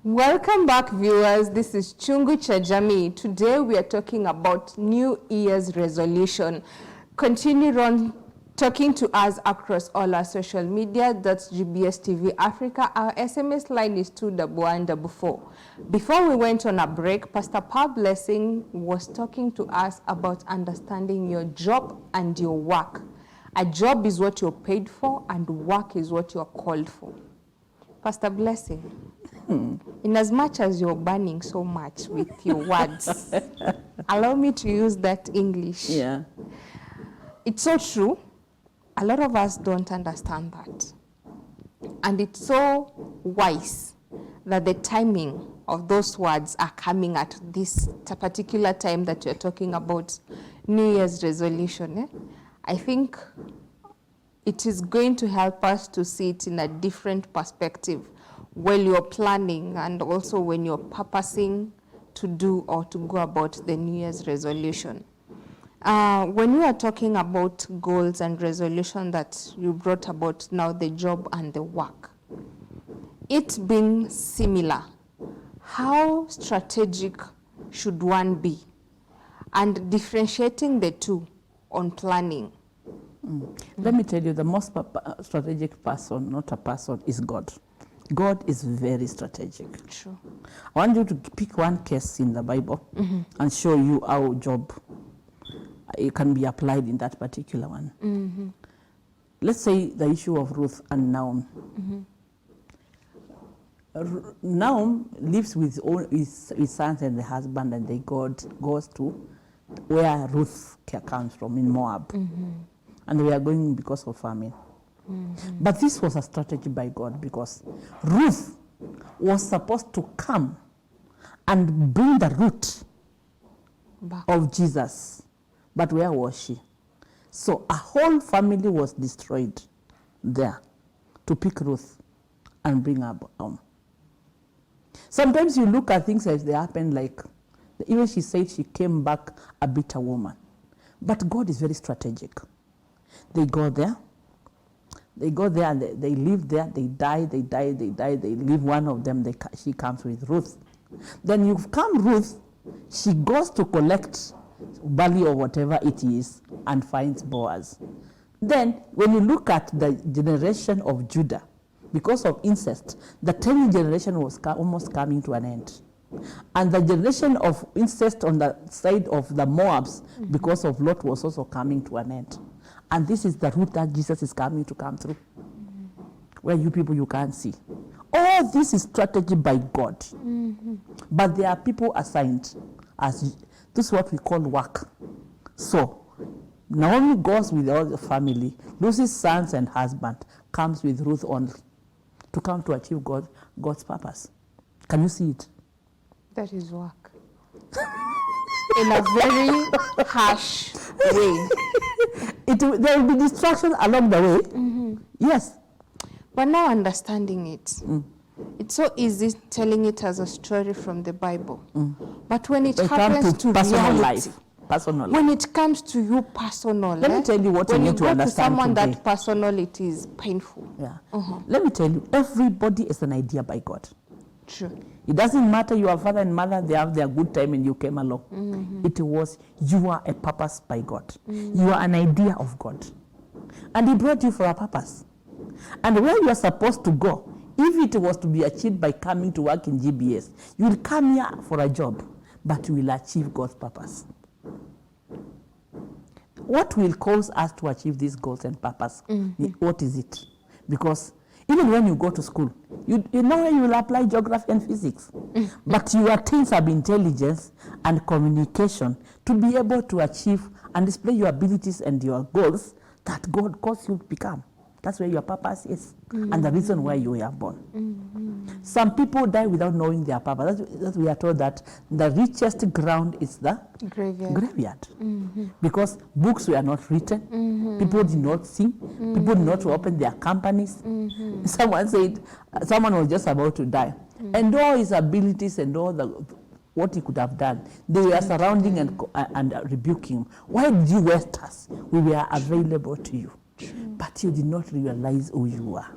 Welcome back, viewers. This is Chungu cha Jamii. Today we are talking about New Year's resolution. Continue on talking to us across all our social media. That's GBS TV Africa. Our SMS line is 21144. Before we went on a break, Pastor Paul Blessing was talking to us about understanding your job and your work. A job is what you're paid for, and work is what you're called for. Pastor Blessing, in as much as you're burning so much with your words, allow me to use that English. Yeah. It's so true. A lot of us don't understand that. And it's so wise that the timing of those words are coming at this particular time that you're talking about New Year's resolution. I think it is going to help us to see it in a different perspective while you're planning and also when you're purposing to do or to go about the New Year's resolution. When we are talking about goals and resolution that you brought about now, the job and the work, it being similar, how strategic should one be? And differentiating the two on planning. Let me tell you, the most strategic person, not a person, is God. God is very strategic. True. I want you to pick one case in the Bible and show you how job it can be applied in that particular one. Let's say the issue of Ruth and Naomi. Naomi lives with all his sons and the husband, and they goes to where Ruth comes from in Moab. And we are going because of famine. But this was a strategy by God, because Ruth was supposed to come and bring the root of Jesus. But where was she? So a whole family was destroyed there to pick Ruth and bring her home. Sometimes you look at things as they happen, like even she said she came back a bitter woman. But God is very strategic. They go there and they live there, they die, they leave one of them, she comes with Ruth. Then you come Ruth, she goes to collect barley or whatever it is and finds Boaz. Then when you look at the generation of Judah, because of incest, the 10th generation was almost coming to an end. And the generation of incest on the side of the Moabs, because of Lot, was also coming to an end. And this is the route that Jesus is coming to come through, where you people, you can't see. All this is strategy by God. But there are people assigned as, this is what we call work. So Naomi goes with all the family, loses sons and husband, comes with Ruth only to come to achieve God's purpose. Can you see it? That is work. In a very harsh way. There will be distractions along the way. Yes. But now understanding it, it's so easy telling it as a story from the Bible. But when it happens to personal reality, life, when it comes to you personal, let me tell you what you need to understand. When you go to someone today. that personal, it is painful. Yeah. Let me tell you, everybody is an idea by God. True. It doesn't matter your father and mother, they have their good time and you came along. It was, you are a purpose by God. You are an idea of God. And he brought you for a purpose. And where you are supposed to go, if it was to be achieved by coming to work in GBS, you will come here for a job, but you will achieve God's purpose. What will cause us to achieve these goals and purpose? What is it? Because even when you go to school, you know where you will apply geography and physics. But you attain some intelligence and communication to be able to achieve and display your abilities and your goals that God calls you to become. That's where your purpose is, and the reason why you were born. Some people die without knowing their purpose. That's we are told that the richest ground is the graveyard. Because books were not written, people did not sing, people did not open their companies. Someone said, someone was just about to die, and all his abilities and all what he could have done, they were surrounding and rebuking him. Why did you waste us? We were available to you. But you did not realize who you are.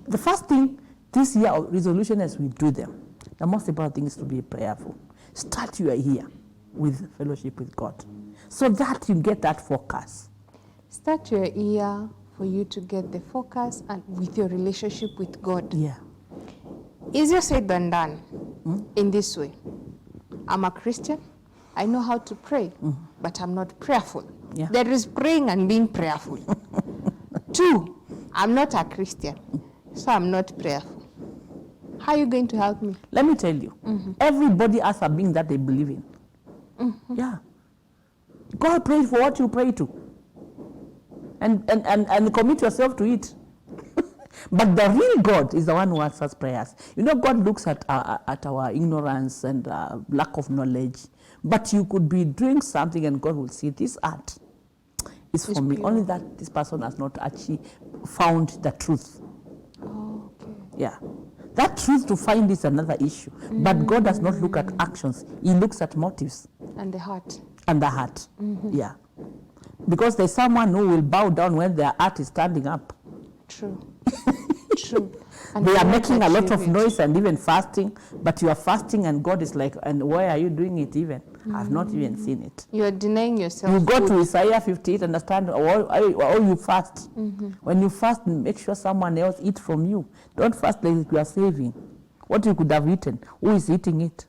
The first thing this year resolution as we do them, the most important thing is to be prayerful. Start your year with fellowship with God so that you get that focus. Start your year for you to get the focus and with your relationship with God. Yeah. Easier said than done in this way. I'm a Christian. I know how to pray, but I'm not prayerful. Yeah. There is praying and being prayerful. 2, I'm not a Christian, so I'm not prayerful. How are you going to help me? Let me tell you, everybody has a being that they believe in. Yeah. God prays for what you pray to. And commit yourself to it. But the real God is the one who answers prayers. You know, God looks at our ignorance and lack of knowledge. But you could be doing something and God will see this art is for me. Pure. Only that this person has not actually found the truth. Oh, okay. Yeah. That truth to find is another issue. But God does not look at actions. He looks at motives. And the heart. And the heart. Yeah. Because there's someone who will bow down when their heart is standing up. True. True. And They are won't making a lot achieve of it. noise and even fasting, but you are fasting and God is like, and why are you doing it even? I've not even seen it. You are denying yourself. You go food. to Isaiah 58, understand, or you fast. When you fast, make sure someone else eats from you. Don't fast like you are saving. What you could have eaten, who is eating it?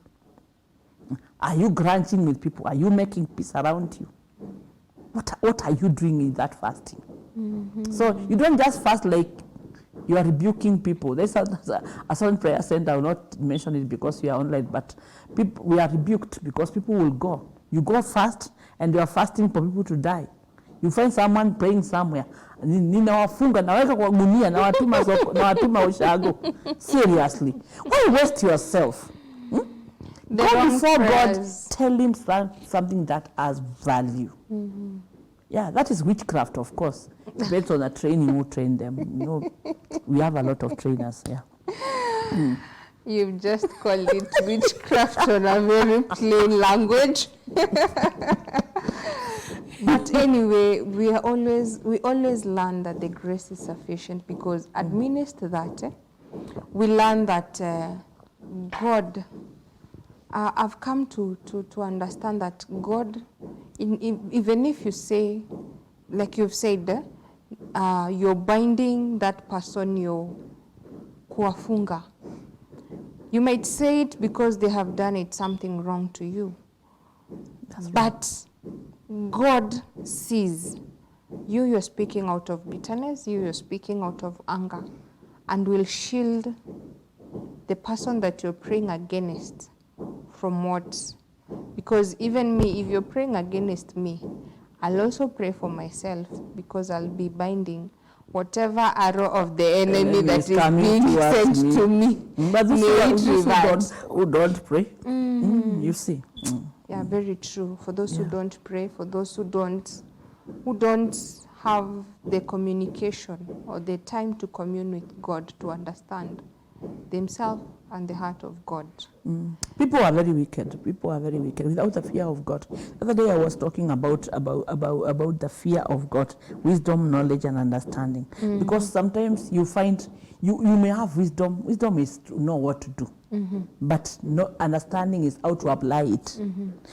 Are you grunting with people? Are you making peace around you? What are you doing in that fasting? So you don't just fast like you are rebuking people. There's a certain prayer center, I will not mention it because you are online, but we are rebuked because people will go. You go fast and you are fasting for people to die. You find someone praying somewhere. Ninawafunga naweka kwa gunia nawatuma ushago. Seriously. Why waste yourself? The Go wrong before God, prayers. tell him something that has value. Yeah, that is witchcraft, of course. Depends on the training who train them. You know, we have a lot of trainers, yeah. You've just called it witchcraft on a very plain language. But anyway, we always learn that the grace is sufficient because administer that. We learn that God. I've come to understand that God, even if you say, like you've said, you're binding that person, you're kuwafunga. You might say it because they have done it something wrong to you. But God sees you're speaking out of bitterness, you're speaking out of anger, and will shield the person that you're praying against from what? Because even me, if you're praying against me, I'll also pray for myself because I'll be binding whatever arrow of the enemy that is being sent to me. But those who don't pray, you see. Yeah, very true. For those who don't pray, for those who don't have the communication or the time to commune with God to understand themselves and the heart of God. People are very wicked. People are very wicked without the fear of God. The other day I was talking about the fear of God, wisdom, knowledge, and understanding. Because sometimes you find you may have wisdom. Wisdom is to know what to do, but no understanding is how to apply it.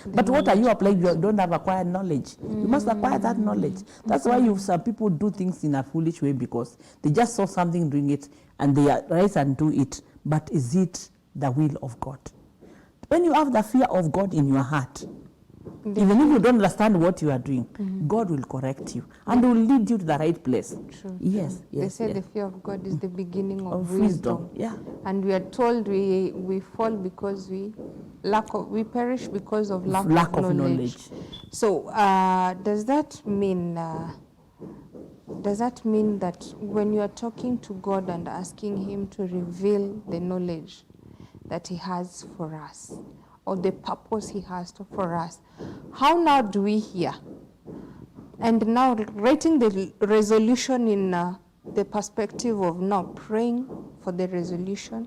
But what are you applying? You don't have acquired knowledge. You must acquire that knowledge. That's why some people do things in a foolish way because they just saw something doing it and they rise and do it. But is it the will of God? When you have the fear of God in your heart, even if you don't understand what you are doing, God will correct you and will lead you to the right place. True. Yes, They yes. say yes. the fear of God is the beginning of wisdom. Yeah. And we are told we fall because we perish because of lack of knowledge. So does that mean that when you are talking to God and asking him to reveal the knowledge that he has for us or the purpose he has for us, how now do we hear? And now writing the resolution in the perspective of now praying for the resolution,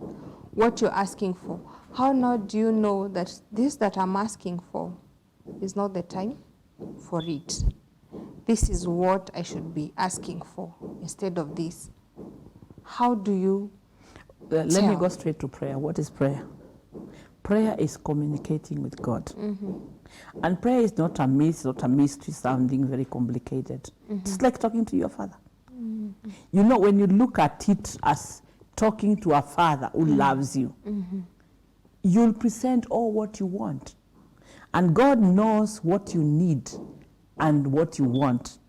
what you're asking for, how now do you know that this that I'm asking for is not the time for it? This is what I should be asking for instead of this. How do you let me go straight to prayer. What is prayer? Prayer is communicating with God. And prayer is not a mystery sounding very complicated. It's like talking to your father. You know, when you look at it as talking to a father who loves you, you'll present all what you want. And God knows what you need and what you want.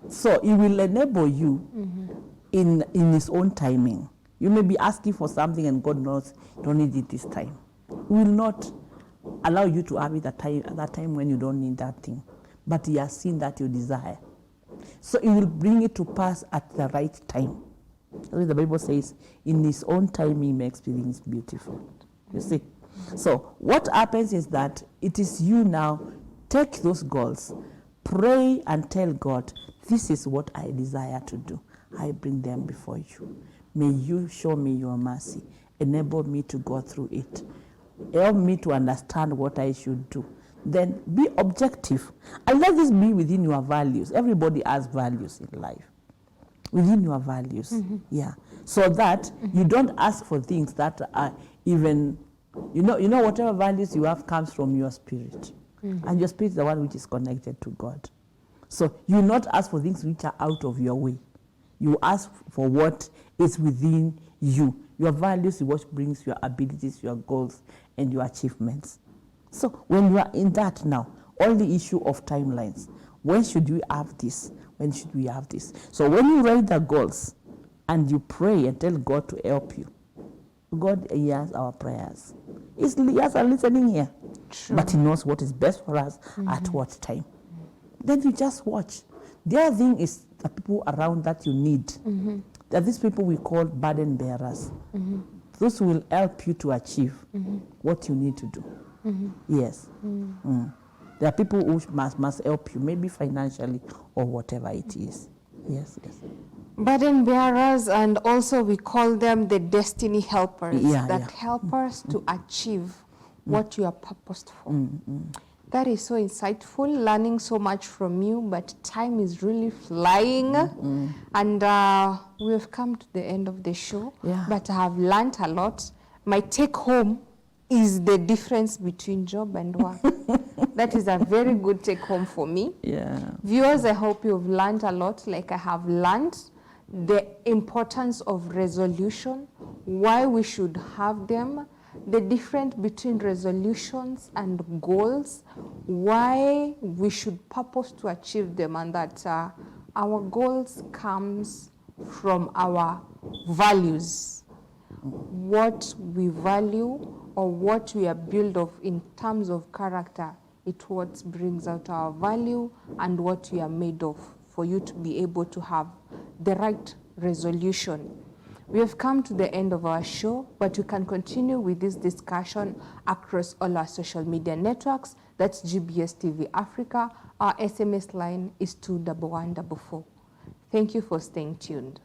So he will enable you in his own timing. You may be asking for something and God knows you don't need it this time. He will not allow you to have it at that time when you don't need that thing. But he has seen that you desire. So he will bring it to pass at the right time. The Bible says, in his own time he makes things beautiful. You see? So what happens is that it is you now, take those goals, pray and tell God, this is what I desire to do. I bring them before you. May you show me your mercy. Enable me to go through it. Help me to understand what I should do. Then be objective. And let this be within your values. Everybody has values in life. Within your values. Yeah. So that you don't ask for things that are even, you know, whatever values you have comes from your spirit. And your spirit is the one which is connected to God. So you not ask for things which are out of your way. You ask for what is within you. Your values is what brings your abilities, your goals, and your achievements. So when you are in that now, all the issue of timelines. When should we have this? When should we have this? So when you write the goals and you pray and tell God to help you, God hears our prayers. He has a listening ear. True. But he knows what is best for us at what time. Then you just watch. The other thing is the people around that you need. There are these people we call burden bearers. Those who will help you to achieve what you need to do. Yes. There are people who must help you, maybe financially or whatever it is. Yes, yes. Burden bearers, and also we call them the destiny helpers that help us to achieve what you are purposed for. That is so insightful, learning so much from you, but time is really flying. And we have come to the end of the show, but I have learned a lot. My take home is the difference between job and work. That is a very good take home for me. Viewers, I hope you've learned a lot like I have learned. The importance of resolution, why we should have them, the difference between resolutions and goals, why we should purpose to achieve them, and that our goals comes from our values. What we value or what we are built of in terms of character, it's what brings out our value and what we are made of for you to be able to have the right resolution. We have come to the end of our show, but we can continue with this discussion across all our social media networks. That's GBS TV Africa. Our SMS line is 21144. Thank you for staying tuned.